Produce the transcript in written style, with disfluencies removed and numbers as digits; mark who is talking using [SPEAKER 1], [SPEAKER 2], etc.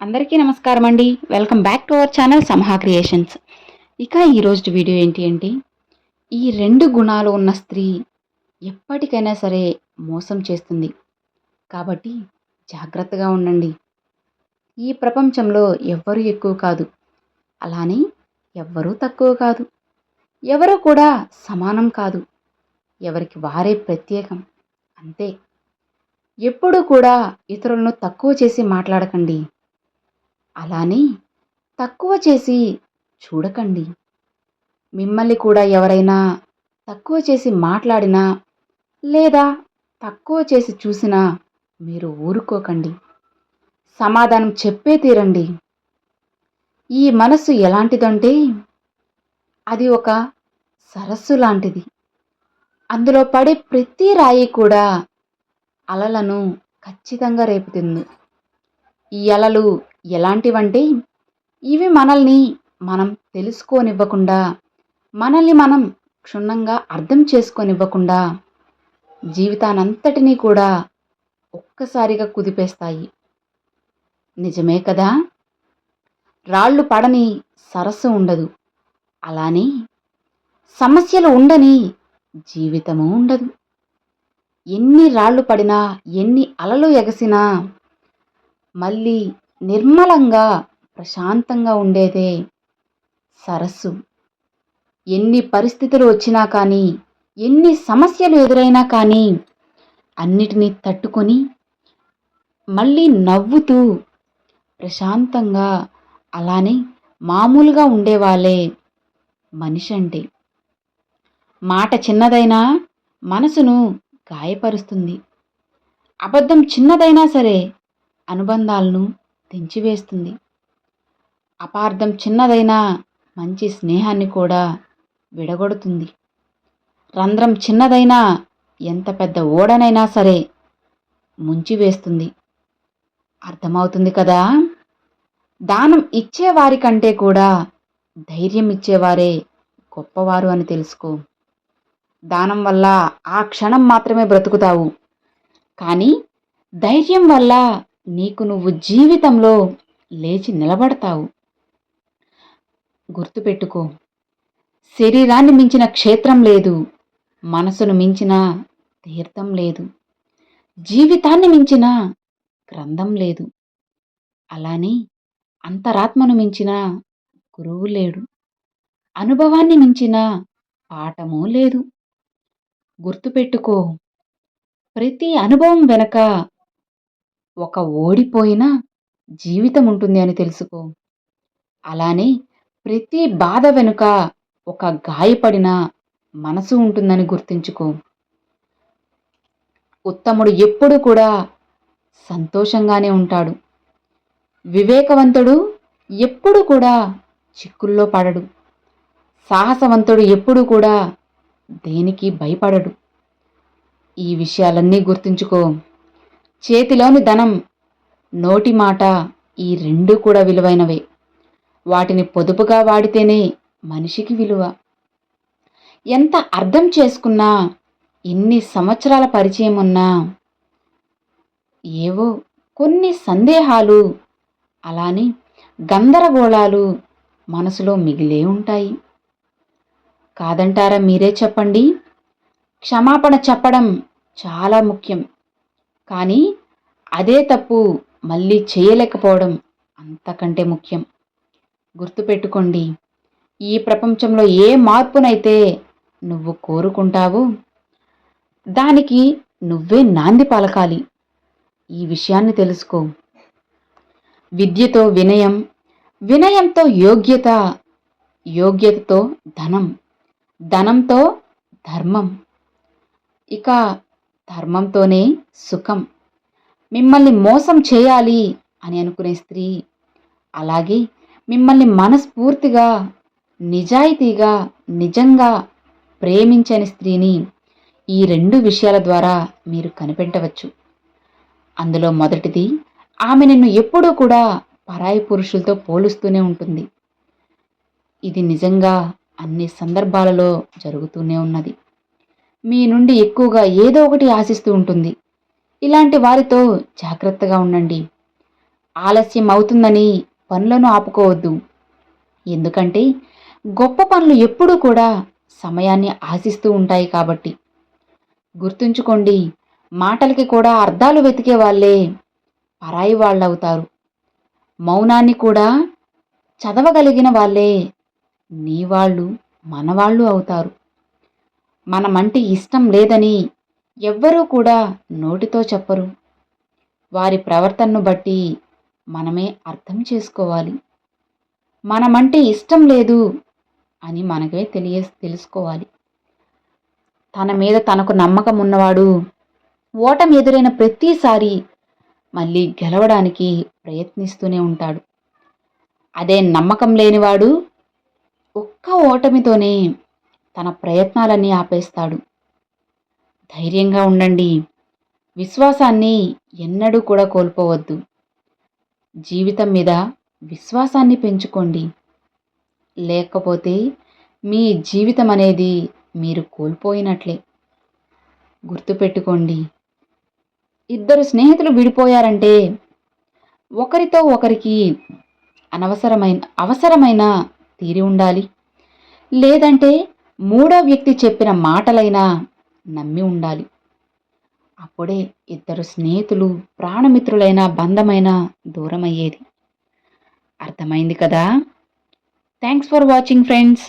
[SPEAKER 1] అందరికీ నమస్కారం అండి. Welcome back to our channel Samaha creations. ఇక ఈరోజు వీడియో ఏంటి అంటే, ఈ 2 గుణాలు ఉన్న స్త్రీ ఎప్పటికైనా సరే మోసం చేస్తుంది. కాబట్టి జాగ్రత్తగా ఉండండి. ఈ ప్రపంచంలో ఎవ్వరూ ఎక్కువ కాదు. అలానే ఎవ్వరూ తక్కువ కాదు. ఎవరు కూడా సమానం కాదు. ఎవరికి వారే ప్రత్యేకం. అంతే. ఎప్పుడూ కూడా ఇతరులను తక్కువ చేసి మాట్లాడకండి. అలానే తక్కువ చేసి చూడకండి. మిమ్మల్ని కూడా ఎవరైనా తక్కువ చేసి మాట్లాడినా లేదా తక్కువ చేసి చూసినా మీరు ఊరుకోకండి. సమాధానం చెప్పే తీరండి. ఈ మనసు ఎలాంటిదంటే అది ఒక సరస్సు లాంటిది. అందులో పడే ప్రతి రాయి కూడా అలలను ఖచ్చితంగా రేపుతుంది. ఈ అలలు ఎలాంటివంటే ఇవి మనల్ని మనం తెలుసుకోనివ్వకుండా, మనల్ని మనం క్షుణ్ణంగా అర్థం చేసుకోనివ్వకుండా జీవితానంతటినీ కూడా ఒక్కసారిగా కుదిపేస్తాయి. నిజమే కదా? రాళ్ళు పడని సరస్సు ఉండదు. అలానే సమస్యలు ఉండని జీవితము ఉండదు. ఎన్ని రాళ్ళు పడినా, ఎన్ని అలలు ఎగసినా మళ్ళీ నిర్మలంగా ప్రశాంతంగా ఉండేదే సరస్సు. ఎన్ని పరిస్థితులు వచ్చినా కానీ, ఎన్ని సమస్యలు ఎదురైనా కానీ అన్నిటినీ తట్టుకొని మళ్ళీ నవ్వుతూ ప్రశాంతంగా అలానే మామూలుగా ఉండేవాళ్ళే మనిషి అంటే. మాట చిన్నదైనా మనసును గాయపరుస్తుంది. అబద్ధం చిన్నదైనా సరే అనుబంధాలను తెంచివేస్తుంది. అపార్థం చిన్నదైనా మంచి స్నేహాన్ని కూడా విడగొడుతుంది. రంధ్రం చిన్నదైనా ఎంత పెద్ద ఓడనైనా సరే ముంచివేస్తుంది. అర్థమవుతుంది కదా? దానం ఇచ్చేవారి కంటే కూడా ధైర్యం ఇచ్చేవారే గొప్పవారు అని తెలుసుకో. దానం వల్ల ఆ క్షణం మాత్రమే బ్రతుకుతావు. కానీ ధైర్యం వల్ల నీకు నువ్వు జీవితంలో లేచి నిలబడతావు. గుర్తుపెట్టుకో, శరీరాన్ని మించిన క్షేత్రం లేదు, మనసును మించిన తీర్థం లేదు, జీవితాన్ని మించిన గ్రంథం లేదు, అలానే అంతరాత్మను మించిన గురువు లేడు, అనుభవాన్ని మించిన పాఠమూ లేదు. గుర్తుపెట్టుకో, ప్రతి అనుభవం వెనక ఒక ఓడిపోయిన జీవితం ఉంటుంది అని తెలుసుకో. అలానే ప్రతి బాధ వెనుక ఒక గాయపడిన మనసు ఉంటుందని గుర్తుంచుకో. ఉత్తముడు ఎప్పుడు కూడా సంతోషంగానే ఉంటాడు. వివేకవంతుడు ఎప్పుడు కూడా చిక్కుల్లో పడడు. సాహసవంతుడు ఎప్పుడు కూడా దేనికి భయపడడు. ఈ విషయాలన్నీ గుర్తుంచుకో. చేతిలోని ధనం, నోటి మాట, ఈ 2 కూడా విలువైనవే. వాటిని పొదుపుగా వాడితేనే మనిషికి విలువ. ఎంత అర్థం చేసుకున్నా, ఎన్ని సంవత్సరాల పరిచయం ఉన్నా ఏవో కొన్ని సందేహాలు, అలానే గందరగోళాలు మనసులో మిగిలే ఉంటాయి. కాదంటారా? మీరే చెప్పండి. క్షమాపణ చెప్పడం చాలా ముఖ్యం. కానీ అదే తప్పు మళ్ళీ చేయలేకపోవడం అంతకంటే ముఖ్యం. గుర్తుపెట్టుకోండి, ఈ ప్రపంచంలో ఏ మార్పునైతే నువ్వు కోరుకుంటావో దానికి నువ్వే నాంది పలకాలి. ఈ విషయాన్ని తెలుసుకో. విద్యతో వినయం, వినయంతో యోగ్యత, యోగ్యతతో ధనం, ధనంతో ధర్మం, ఇక ధర్మంతోనే సుఖం. మిమ్మల్ని మోసం చేయాలి అని అనుకునే స్త్రీ, అలాగే మిమ్మల్ని మనస్ఫూర్తిగా, నిజాయితీగా, నిజంగా ప్రేమించని స్త్రీని ఈ 2 విషయాల ద్వారా మీరు కనిపెట్టవచ్చు. అందులో మొదటిది, ఆమె నిన్ను ఎప్పుడూ కూడా పరాయి పురుషులతో పోలుస్తూనే ఉంటుంది. ఇది నిజంగా అన్ని సందర్భాలలో జరుగుతూనే ఉన్నది. మీ నుండి ఎక్కువగా ఏదో ఒకటి ఆశిస్తూ ఉంటుంది. ఇలాంటి వారితో జాగ్రత్తగా ఉండండి. ఆలస్యం అవుతుందని పనులను ఆపుకోవద్దు. ఎందుకంటే గొప్ప పనులు ఎప్పుడూ కూడా సమయాన్ని ఆశిస్తూ ఉంటాయి కాబట్టి. గుర్తుంచుకోండి, మాటలకి కూడా అర్థాలు వెతికే వాళ్ళే పరాయి వాళ్ళవుతారు. మౌనాన్ని కూడా చదవగలిగిన వాళ్ళే నీ వాళ్ళు, మనవాళ్ళు అవుతారు. మనమంటే ఇష్టం లేదని ఎవ్వరూ కూడా నోటితో చెప్పరు. వారి ప్రవర్తనను బట్టి మనమే అర్థం చేసుకోవాలి. మనమంటే ఇష్టం లేదు అని మనకే తెలుసుకోవాలి. తన మీద తనకు నమ్మకం ఉన్నవాడు ఓటమి ఎదురైన ప్రతిసారి మళ్ళీ గెలవడానికి ప్రయత్నిస్తూనే ఉంటాడు. అదే నమ్మకం లేనివాడు ఒక్క ఓటమితోనే తన ప్రయత్నాలన్నీ ఆపేస్తాడు. ధైర్యంగా ఉండండి. విశ్వాసాన్ని ఎన్నడూ కూడా కోల్పోవద్దు. జీవితం మీద విశ్వాసాన్ని పెంచుకోండి. లేకపోతే మీ జీవితం అనేది మీరు కోల్పోయినట్లే. గుర్తుపెట్టుకోండి, ఇద్దరు స్నేహితులు విడిపోయారంటే ఒకరితో ఒకరికి అవసరమైన తీరి ఉండాలి. లేదంటే మూడో వ్యక్తి చెప్పిన మాటలైనా నమ్మి ఉండాలి. అప్పుడే ఇద్దరు స్నేహితులు ప్రాణమిత్రులైన బంధమైన దూరమయ్యేది. అర్థమైంది కదా? Thanks for watching friends.